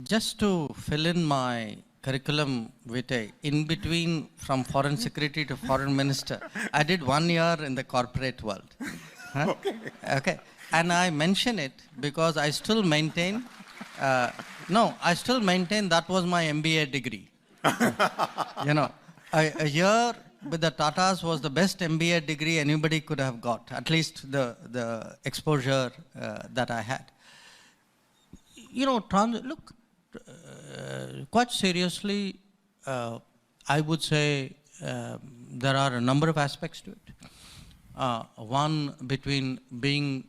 Just to fill in my curriculum vitae, in between from foreign secretary to foreign minister, I did 1 year in the corporate world. Huh? Okay. And I mention it because I still maintain, I still maintain that was my MBA degree. A year with the Tatas was the best MBA degree anybody could have got, at least the exposure that I had. Look, quite seriously, I would say there are a number of aspects to it. One, between being,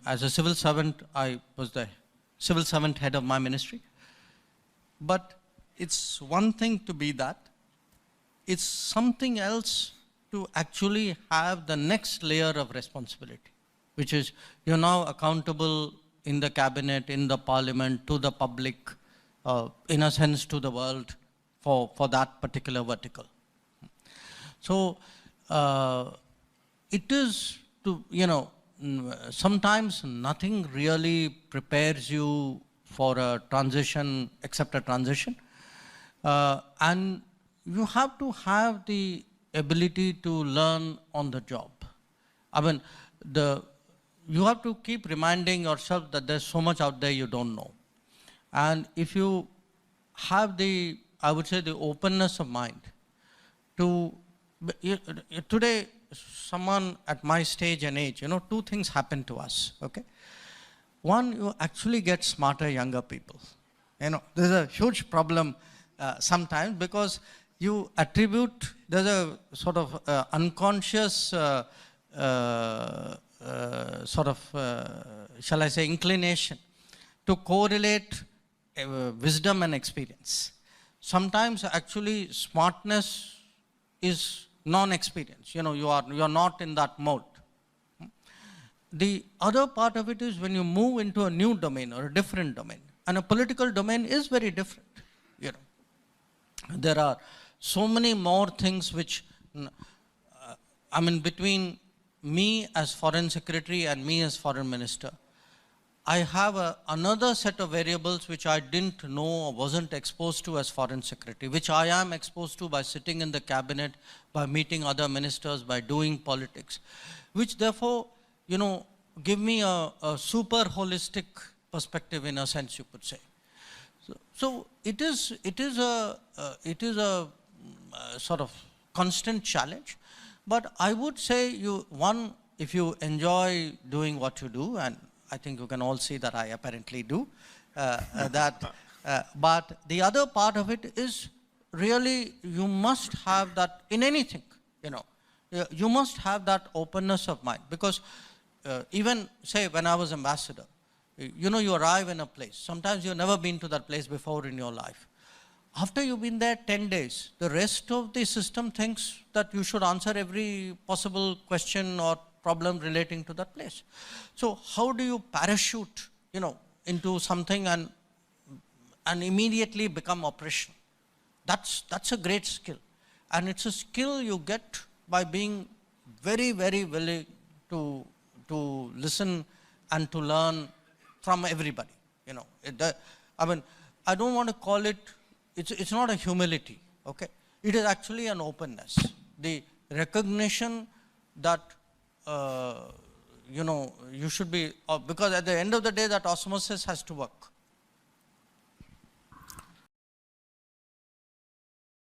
as a civil servant, I was the civil servant head of my ministry. But it's one thing to be that. It's something else to actually have the next layer of responsibility, which is you're now accountable in the cabinet, in the parliament, to the public, in a sense to the world for that particular vertical. So it is sometimes nothing really prepares you for a transition except a transition. And you have to have the ability to learn on the job. You have to keep reminding yourself that there's so much out there you don't know. And if you have the, I would say, the openness of mind to, today, someone at my stage and age, two things happen to us, okay? One, you actually get smarter younger people. There's a huge problem sometimes because you attribute, there's a sort of unconscious shall I say, inclination to correlate wisdom and experience. Sometimes actually smartness is non-experience. You are not in that mode. The other part of it is when you move into a new domain or a different domain, and a political domain is very different. There are so many more things which, between me as foreign secretary and me as foreign minister, I have another set of variables which I didn't know or wasn't exposed to as foreign secretary, which I am exposed to by sitting in the cabinet, by meeting other ministers, by doing politics, which therefore, give me a super holistic perspective in a sense, you could say. So it is a sort of constant challenge. But I would say, if you enjoy doing what you do, and I think you can all see that I apparently do, but the other part of it is really you must have that in anything, you must have that openness of mind. Because even, say, when I was ambassador, you arrive in a place. Sometimes you've never been to that place before in your life. After you've been there 10 days, the rest of the system thinks that you should answer every possible question or problem relating to that place. So how do you parachute, into something and immediately become operational? That's a great skill. And it's a skill you get by being very, very willing to listen and to learn from everybody. I don't want to call it, it's not a humility, okay? It is actually an openness. The recognition that, you should be, because at the end of the day, that osmosis has to work.